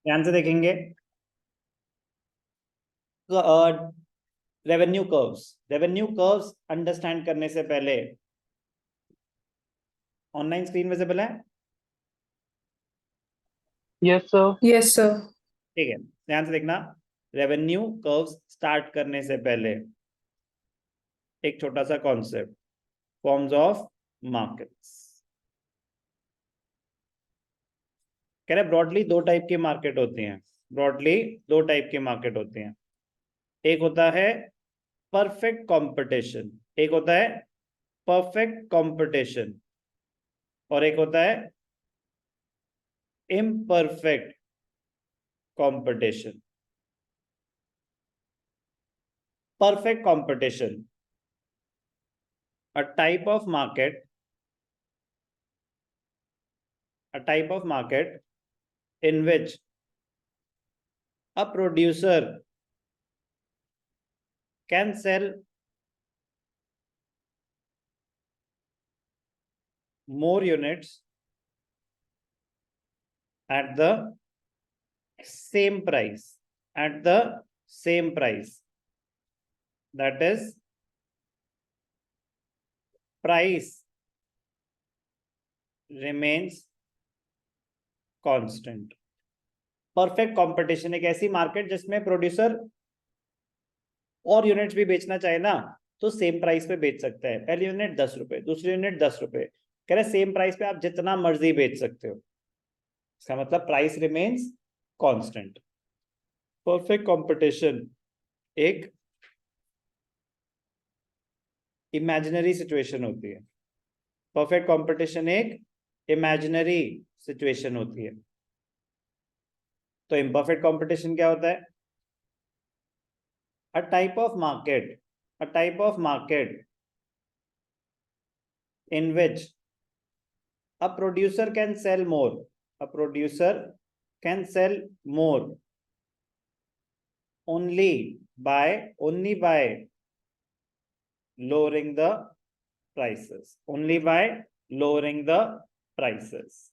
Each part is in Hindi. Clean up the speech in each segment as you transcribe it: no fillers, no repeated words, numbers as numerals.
ध्यान से देखेंगे। रेवेन्यू कर्व्स अंडरस्टैंड करने से पहले, ऑनलाइन स्क्रीन विजिबल है? Yes sir. Yes sir. ठीक है, ध्यान से देखना। रेवेन्यू कर्व्स स्टार्ट करने से पहले एक छोटा सा कॉन्सेप्ट, फॉर्म्स ऑफ मार्केट्स। कह रहे ब्रॉडली दो टाइप की मार्केट होती हैं। ब्रॉडली दो टाइप की मार्केट होती हैं। एक होता है परफेक्ट कंपटीशन, एक होता है परफेक्ट कंपटीशन, और एक होता है imperfect competition. Perfect competition, a type of market in which a producer can sell more units at the same price, that is price remains constant. Perfect competition एक ऐसी मार्केट जिसमें प्रोड्यूसर और यूनिट्स भी बेचना चाहे ना तो सेम प्राइस पे बेच सकता है। पहली यूनिट 10 रुपए, दूसरी यूनिट 10 रुपए, कह रहे सेम प्राइस पे आप जितना मर्जी बेच सकते हो। इसका मतलब price remains constant. Perfect competition एक इमेजिनरी सिचुएशन होती है। परफेक्ट कंपटीशन एक इमेजिनरी सिचुएशन होती है। तो इम्परफेक्ट कंपटीशन क्या होता है? a type of market in which a producer can sell more only by lowering the prices,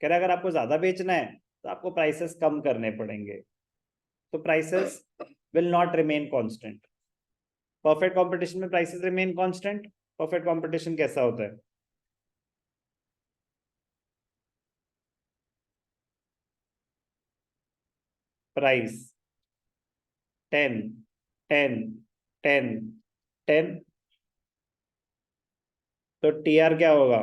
कह रहा अगर आपको ज्यादा बेचना है तो आपको प्राइसेस कम करने पड़ेंगे, तो prices will not remain constant. Perfect competition में prices remain constant. Perfect competition कैसा होता है? प्राइस 10 10 10 10, तो टीआर क्या होगा?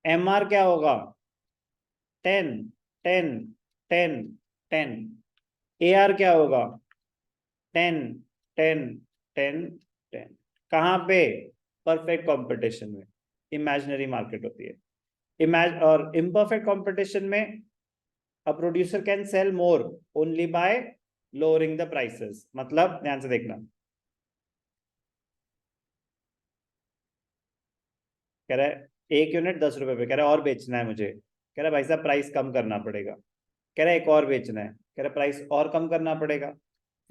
एमआर क्या होगा? 10 10 10 10। एआर क्या होगा? 10 10 10 10। कहां पे? परफेक्ट कंपटीशन में। इमेजिनरी मार्केट होती है। और इम्परफेक्ट कंपटीशन में a producer can sell more only by lowering the prices। मतलब ध्यान से देखना, कह रहा है एक यूनिट 10 रुपए पे, कह रहा है और बेचना है मुझे, कह रहा है भाई साहब प्राइस कम करना पड़ेगा। कह रहा है एक और बेचना है, कह रहा है प्राइस और कम करना पड़ेगा,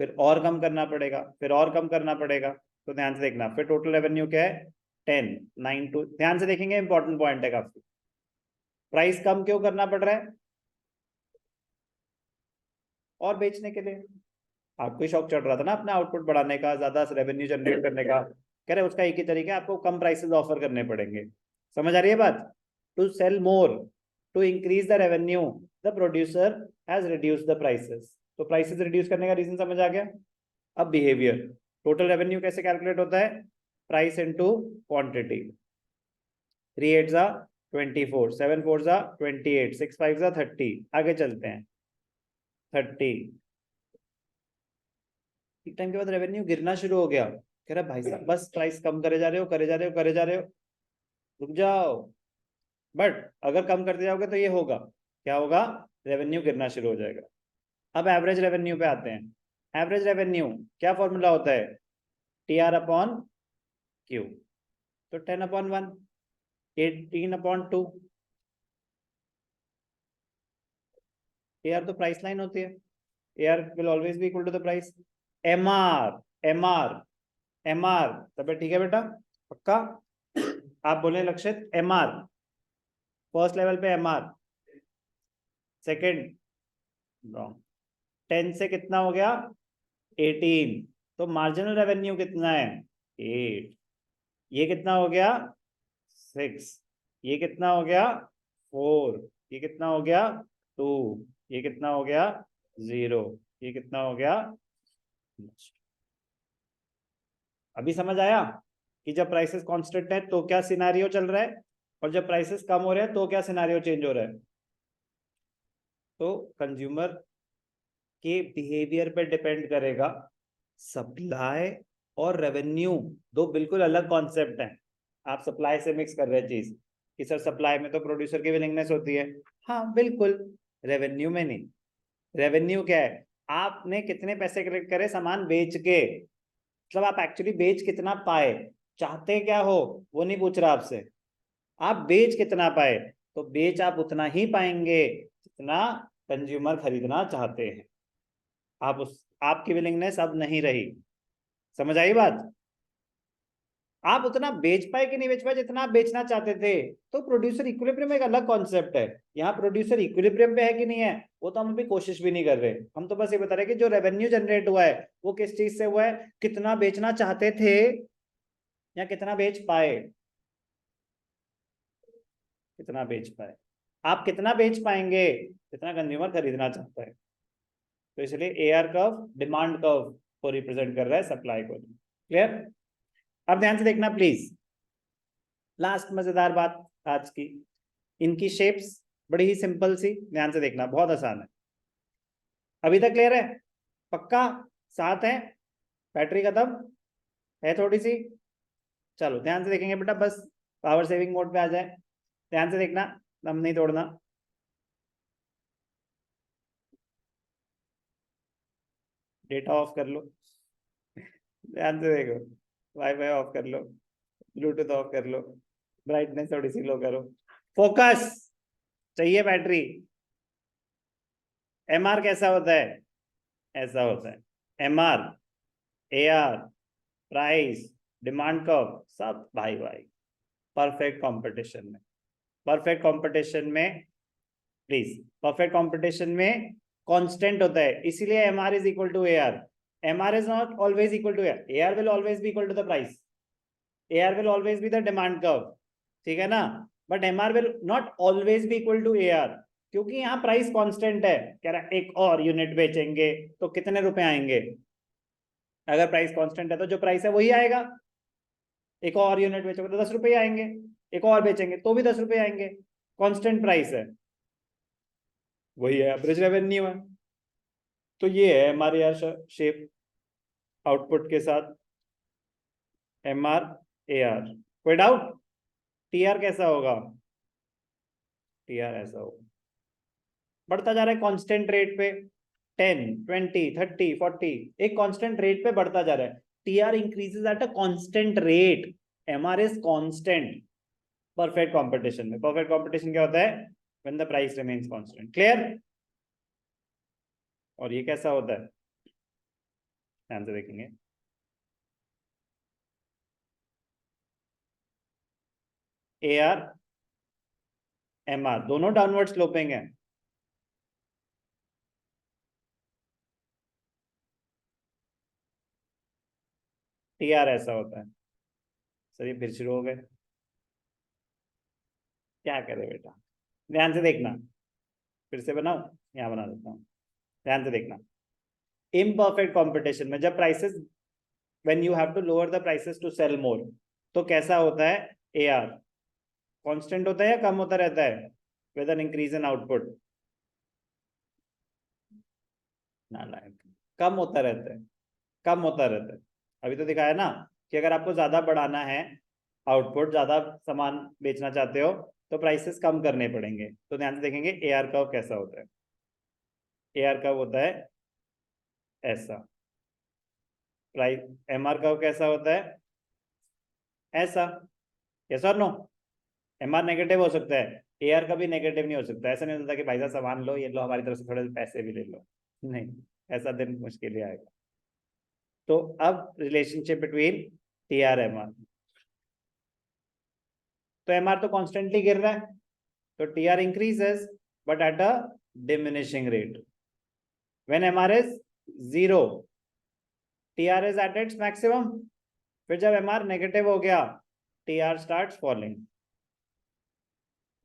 फिर और कम करना पड़ेगा, फिर और कम करना पड़ेगा। तो ध्यान से देखना, फिर टोटल रेवेन्यू क्या है? 10 9 2। ध्यान से देखेंगे, इंपॉर्टेंट पॉइंट है काफी। प्राइस कम क्यों करना पड़ रहा है? और बेचने के लिए। आपको ही शौक चढ़ रहा था ना अपना आउटपुट बढ़ाने का, ज्यादा रेवेन्यू जनरेट करने का, कह रहे उसका एक ही तरीका है, आपको कम प्राइसेस ऑफर करने पड़ेंगे। समझ आ रही है बात? To sell more, to increase the revenue, the producer has reduce the prices. तो प्राइसेस रिड्यूस करने का रीजन समझ आ गया। अब बिहेवियर, टोटल रेवेन्यू कैसे कैलकुलेट होता है? Price into quantity. 3 8 जा 24, 7 4 जा 28, 6 5 जा 30। आगे चलते हैं। 30 एक टाइम के बाद रेवेन्यू गिरना शुरू हो गया। कह रहा भाई साहब बस प्राइस कम करे जा रहे हो, करे जा रहे हो, करे जा रहे हो, रुक जाओ। बट अगर कम करते जाओगे तो ये होगा, क्या होगा? रेवेन्यू गिरना शुरू हो जाएगा। अब एवरेज रेवेन्यू पे आते हैं। एवरेज रेवेन्यू क्या फॉर्मूला होता है? TR upon Q. तो 10 अपॉन 1, 18 अपॉन 2। एआर तो प्राइस लाइन होती है, AR will always be equal to the price. MR MR MR, तब ठीक है बेटा, पक्का? आप बोले लक्षित एमआर, फर्स्ट लेवल पे MR, सेकंड रॉन्ग, 10 से कितना हो गया 18, तो मार्जिनल रेवेन्यू कितना है 8, ये कितना हो गया 6, ये कितना हो गया 4, ये कितना हो गया 2, ये कितना हो गया 0, ये कितना हो गया। अभी समझ आया कि जब प्राइसेस कांस्टेंट है तो क्या सिनेरियो चल रहा है, और जब प्राइसेस कम हो रहे हैं तो क्या सिनेरियो चेंज हो रहा है। तो कंज्यूमर के बिहेवियर पे डिपेंड करेगा। सप्लाई और रेवेन्यू दो बिल्कुल अलग कॉन्सेप्ट हैं। आप सप्लाई से मिक्स कर रहे हैं चीज कि सर सप्लाई में तो प्रोड्यूसर की विलिंगनेस होती है, हाँ बिल्कुल, रेवेन्यू में नहीं। रेवेन्यू क्या है, आपने कितने पैसे कलेक्ट करे सामान बेच के, मतलब आप एक्चुअली बेच कितना पाए, चाहते क्या हो वो नहीं पूछ रहा आपसे, आप बेच कितना पाए, तो बेच आप उतना ही पाएंगे जितना कंज्यूमर खरीदना चाहते हैं। आप उस आपकी विलिंगनेस अब नहीं रही, समझ आई बात। आप उतना बेच पाए कि नहीं बेच पाए जितना आप बेचना चाहते थे, तो प्रोड्यूसर इक्विलिब्रियम एक अलग कॉन्सेप्ट है। यहाँ प्रोड्यूसर इक्विलिब्रियम पे है कि नहीं है वो तो हम अभी कोशिश भी नहीं कर रहे, हम तो बस ये बता रहे कि जो रेवेन्यू जनरेट हुआ है वो किस चीज से हुआ है, कितना बेचना चाहते थे या कितना बेच पाए, कितना बेच पाए। आप कितना बेच पाएंगे जितना कंज्यूमर खरीदना चाहता है, तो इसलिए AR कर्व डिमांड कर्व को रिप्रेजेंट कर रहा है, सप्लाई को। क्लियर। अब ध्यान से देखना प्लीज, लास्ट मजेदार बात आज की, इनकी शेप्स बड़ी ही सिंपल सी, ध्यान से देखना बहुत आसान है। अभी तक क्लियर है, पक्का साथ है, बैटरी खत्म है थोड़ी सी, चलो ध्यान से देखेंगे बेटा, बस पावर सेविंग मोड पे आ जाए, ध्यान से देखना, दम नहीं तोड़ना। डेटा ऑफ कर लो, ध्यान से देखो, वाईफाई ऑफ कर लो, ब्लूटूथ ऑफ कर लो, ब्राइटनेस थोड़ी सी लो करो, फोकस चाहिए बैटरी। MR कैसा होता है, ऐसा होता है। MR, AR, प्राइस, डिमांड कर्व, सब भाई भाई परफेक्ट कंपटीशन में, परफेक्ट कंपटीशन में, प्लीज परफेक्ट कंपटीशन में कांस्टेंट होता है, इसीलिए MR is equal to AR। MR is not always equal to AR, AR will always be equal to the price, AR will always be the demand curve, ठीक है ना, but MR will not always be equal to AR, क्योंकि यहाँ प्राइस कांस्टेंट है, कह रहा एक और यूनिट बेचेंगे तो कितने रुपए आएंगे, अगर प्राइस कांस्टेंट है तो जो प्राइस है वही आएगा, एक और यूनिट बेचोगे तो 10 रुपए आएंगे, एक और बेचेंगे तो भी 10 रुपए आएंगे, कांस्टेंट प्राइस है, वही है एवरेज रेवेन्यू है। तो ये है हमारे यार शेप आउटपुट के साथ, MR AR। कोई डाउट, TR कैसा होगा, TR ऐसा होगा, बढ़ता जा रहा है कांस्टेंट रेट पे, 10 20 30 40 एक कांस्टेंट रेट पे बढ़ता जा रहा है। TR increases at a constant rate, MR is constant. Perfect competition में, परफेक्ट कंपटीशन क्या होता है, when the price remains constant. Clear. और ये कैसा होता है, ध्यान से देखेंगे, AR MR दोनों डाउनवर्ड स्लोपिंग है, TR ऐसा होता है। सर ये फिर शुरू हो गए, क्या करे बेटा, ध्यान से देखना, फिर से बनाओ, यहाँ बना देता हूँ, ध्यान से देखना। इम्परफेक्ट कंपटीशन में जब prices, when you have to lower the prices to sell more, तो कैसा होता है, AR कांस्टेंट होता है या कम होता रहता है with an increase in output, कम होता रहता है, कम होता रहता है। अभी तो दिखाया ना कि अगर आपको ज्यादा बढ़ाना है आउटपुट, ज्यादा सामान बेचना चाहते हो तो प्राइसेस कम करने पड़ेंगे। तो ध्यान से देखेंगे AR कर्व कैसा होता है, AR कर्व होता है ऐसा, प्राइस MR कर्व कैसा होता है ऐसा, यस और नो। MR नेगेटिव हो सकता है, AR का भी नेगेटिव नहीं हो सकता, ऐसा नहीं होता कि भाई साहब सामान लो, ये लो हमारी तरफ से थोड़े पैसे भी ले लो, नहीं, ऐसा दिन मुश्किल ही आएगा। तो अब रिलेशनशिप बिटवीन TR MR, तो MR तो कॉन्स्टेंटली गिर रहा है, तो TR increases but at a diminishing rate. When MR is 0, TR is at its maximum. फिर जब MR नेगेटिव हो गया, TR starts falling.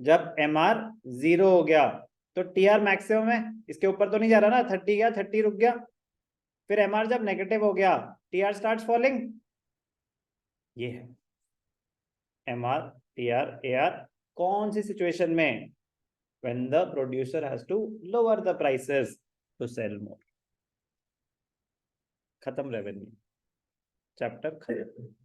जब MR 0 हो गया तो TR मैक्सिमम है, इसके ऊपर तो नहीं जा रहा ना, 30 गया, 30 रुक गया. फिर MR जब नेगेटिव हो गया, TR starts falling. ये है MR, TR, AR. कौन सी सिचुएशन में? When the producer has to lower the prices to sell more. खत्म रेवेन्यू, चैप्टर खत्म.